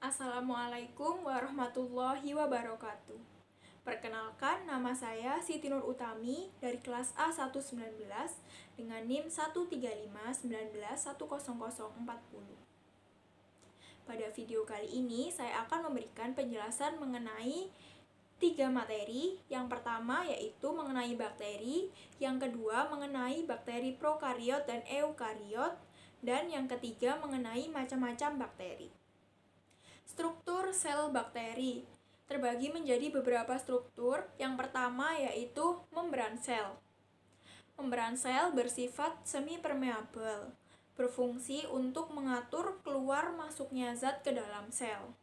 Assalamualaikum warahmatullahi wabarakatuh. Perkenalkan, nama saya Siti Nur Utami dari kelas A119 dengan NIM 13519110040. Pada video kali ini, saya akan memberikan penjelasan mengenai 3 materi. Yang pertama yaitu mengenai bakteri, yang kedua mengenai bakteri prokariot dan eukariot, dan yang ketiga mengenai macam-macam bakteri. Struktur sel bakteri terbagi menjadi beberapa struktur. Yang pertama yaitu membran sel. Membran sel bersifat semi-permeabel, berfungsi untuk mengatur keluar masuknya zat ke dalam sel.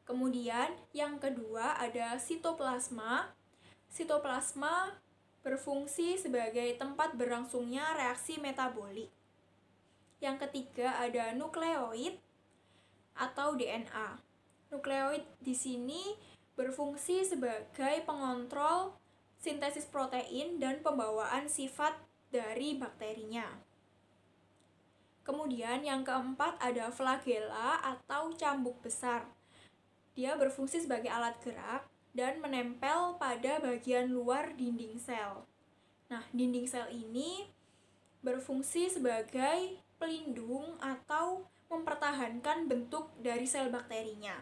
Kemudian yang kedua ada sitoplasma. Sitoplasma berfungsi sebagai tempat berlangsungnya reaksi metabolik. Yang ketiga ada nukleoid atau DNA. Nukleoid di sini berfungsi sebagai pengontrol sintesis protein dan pembawaan sifat dari bakterinya. Kemudian yang keempat ada flagella atau cambuk besar. Dia berfungsi sebagai alat gerak dan menempel pada bagian luar dinding sel. Nah, dinding sel ini berfungsi sebagai pelindung atau mempertahankan bentuk dari sel bakterinya.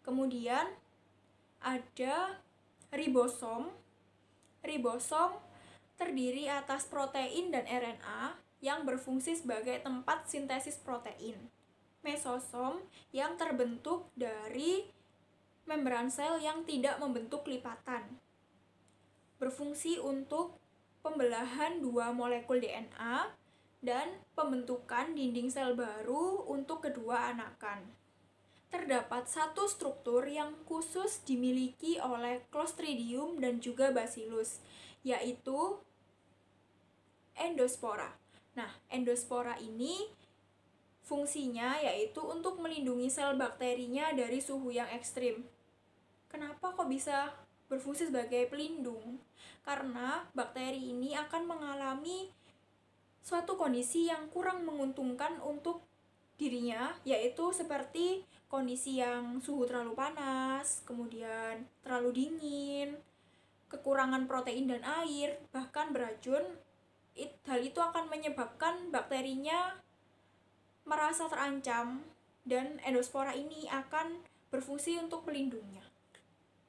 Kemudian ada ribosom. Ribosom terdiri atas protein dan RNA yang berfungsi sebagai tempat sintesis protein. Mesosom yang terbentuk dari membran sel yang tidak membentuk lipatan, berfungsi untuk pembelahan dua molekul DNA dan pembentukan dinding sel baru untuk kedua anakan. Terdapat satu struktur yang khusus dimiliki oleh Clostridium dan juga Bacillus, yaitu endospora. Nah, endospora ini fungsinya yaitu untuk melindungi sel bakterinya dari suhu yang ekstrim. Kenapa kok bisa berfungsi sebagai pelindung? Karena bakteri ini akan mengalami suatu kondisi yang kurang menguntungkan untuk dirinya, yaitu seperti kondisi yang suhu terlalu panas, kemudian terlalu dingin, kekurangan protein dan air, bahkan beracun. Hal itu akan menyebabkan bakterinya merasa terancam dan endospora ini akan berfungsi untuk melindunginya.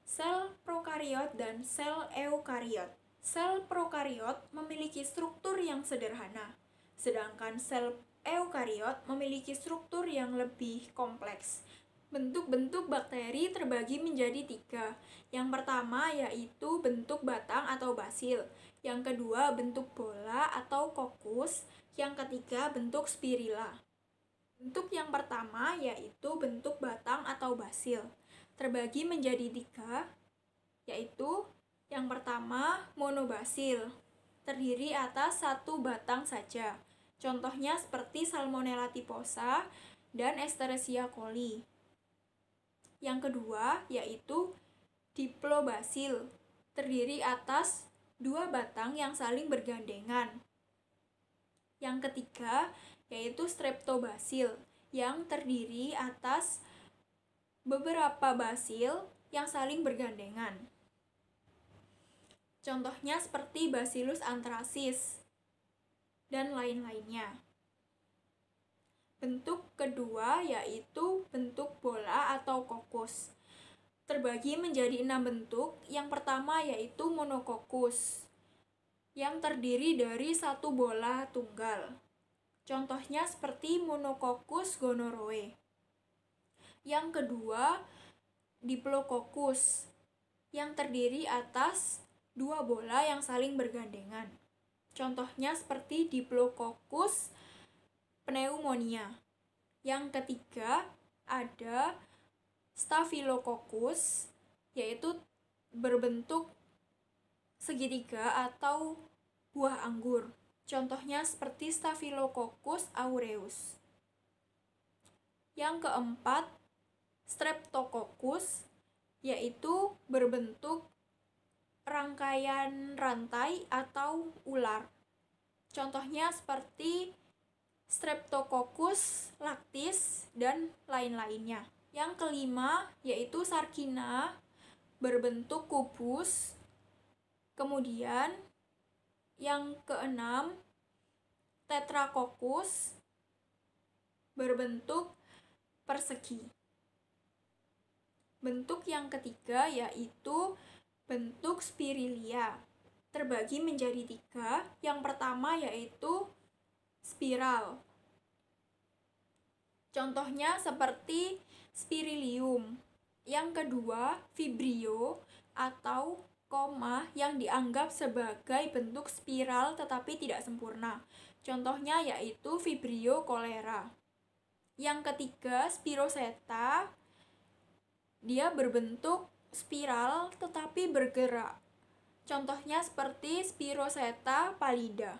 Sel prokariot dan sel eukariot. Sel prokariot memiliki struktur yang sederhana, sedangkan sel eukariot memiliki struktur yang lebih kompleks. Bentuk-bentuk bakteri terbagi menjadi 3. Yang pertama yaitu bentuk batang atau basil. Yang kedua bentuk bola atau kokus. Yang ketiga bentuk spirilla. Bentuk yang pertama yaitu bentuk batang atau basil. Terbagi menjadi 3, yaitu yang pertama monobasil, terdiri atas satu batang saja. Contohnya seperti Salmonella typhosa dan Escherichia coli. Yang kedua yaitu diplobasil, terdiri atas 2 batang yang saling bergandengan. Yang ketiga yaitu streptobasil, yang terdiri atas beberapa basil yang saling bergandengan. Contohnya seperti Bacillus anthracis dan lain-lainnya. Bentuk kedua yaitu bentuk bola atau kokus. Terbagi menjadi 6 bentuk. Yang pertama yaitu monokokus, yang terdiri dari satu bola tunggal. Contohnya seperti Monococcus gonorrhoeae. Yang kedua diplococcus, yang terdiri atas 2 bola yang saling bergandengan. Contohnya seperti Diplococcus pneumonia. Yang ketiga ada Staphylococcus, yaitu berbentuk segitiga atau buah anggur. Contohnya seperti Staphylococcus aureus. Yang keempat Streptococcus, yaitu berbentuk rangkaian rantai atau ular. Contohnya seperti Streptococcus laktis, dan lain-lainnya. Yang kelima yaitu sarkina, berbentuk kubus. Kemudian yang keenam tetracoccus, berbentuk persegi. Bentuk yang ketiga yaitu bentuk spirilia, terbagi menjadi 3. Yang pertama yaitu spiral. Contohnya seperti spirilium. Yang kedua, vibrio atau koma yang dianggap sebagai bentuk spiral tetapi tidak sempurna. Contohnya yaitu vibrio cholera. Yang ketiga, spiroseta. Dia berbentuk spiral tetapi bergerak. Contohnya seperti Spiroseta pallida.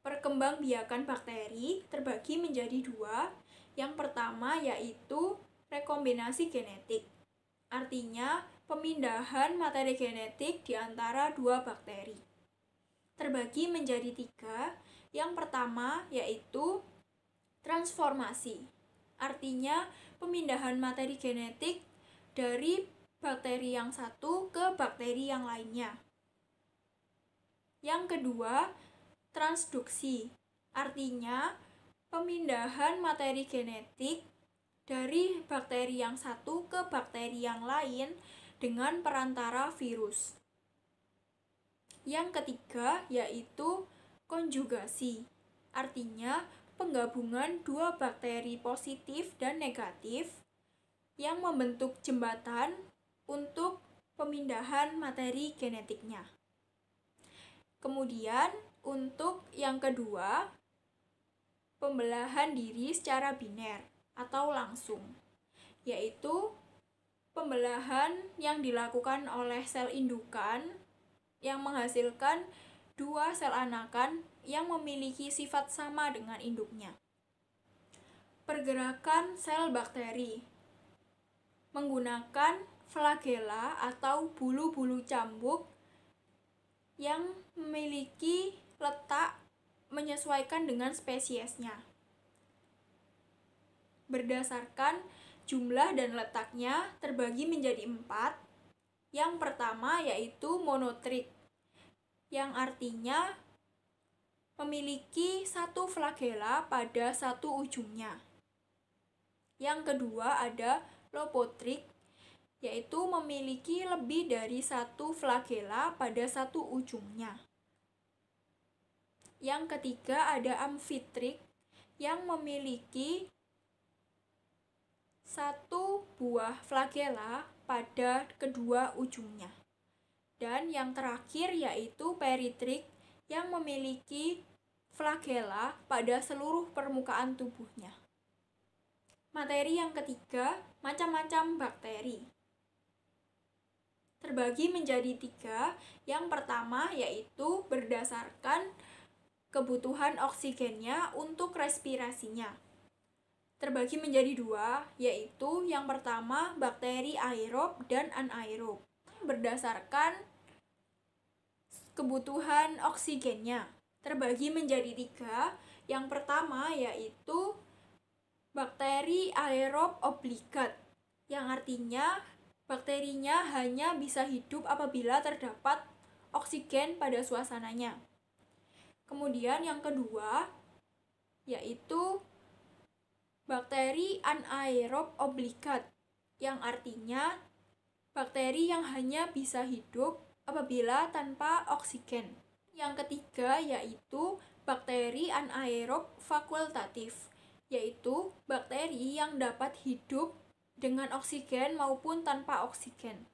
Perkembangbiakan bakteri terbagi menjadi 2. Yang pertama yaitu rekombinasi genetik. Artinya pemindahan materi genetik di antara 2 bakteri. Terbagi menjadi 3. Yang pertama yaitu transformasi. Artinya pemindahan materi genetik dari bakteri yang satu ke bakteri yang lainnya. Yang kedua, transduksi. Artinya pemindahan materi genetik dari bakteri yang satu ke bakteri yang lain dengan perantara virus. Yang ketiga yaitu konjugasi. Artinya penggabungan 2 bakteri positif dan negatif yang membentuk jembatan untuk pemindahan materi genetiknya. Kemudian untuk yang kedua, pembelahan diri secara biner atau langsung, yaitu pembelahan yang dilakukan oleh sel indukan yang menghasilkan 2 sel anakan yang memiliki sifat sama dengan induknya. Pergerakan sel bakteri menggunakan flagela atau bulu-bulu cambuk yang memiliki letak menyesuaikan dengan spesiesnya. Berdasarkan jumlah dan letaknya terbagi menjadi 4. Yang pertama yaitu monotrik, yang artinya memiliki 1 flagela pada 1 ujungnya. Yang kedua ada lopotrik, yaitu memiliki lebih dari 1 flagela pada 1 ujungnya. Yang ketiga ada amfitrik, yang memiliki 1 buah flagela pada kedua ujungnya. Dan yang terakhir yaitu peritrik, yang memiliki flagela pada seluruh permukaan tubuhnya. Materi yang ketiga, macam-macam bakteri. Terbagi menjadi 3. Yang pertama yaitu berdasarkan kebutuhan oksigennya untuk respirasinya. Terbagi menjadi 2, yaitu yang pertama bakteri aerob dan anaerob. Berdasarkan kebutuhan oksigennya terbagi menjadi 3. Yang pertama yaitu bakteri aerob obligat, yang artinya bakterinya hanya bisa hidup apabila terdapat oksigen pada suasananya. Kemudian yang kedua yaitu bakteri anaerob obligat, yang artinya bakteri yang hanya bisa hidup apabila tanpa oksigen. Yang ketiga yaitu bakteri anaerob fakultatif, yaitu bakteri yang dapat hidup dengan oksigen maupun tanpa oksigen.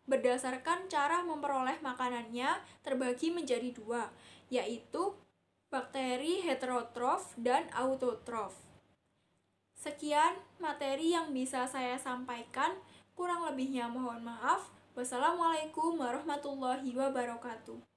Berdasarkan cara memperoleh makanannya terbagi menjadi 2, yaitu bakteri heterotrof dan autotrof. Sekian materi yang bisa saya sampaikan, kurang lebihnya mohon maaf. Wassalamualaikum warahmatullahi wabarakatuh.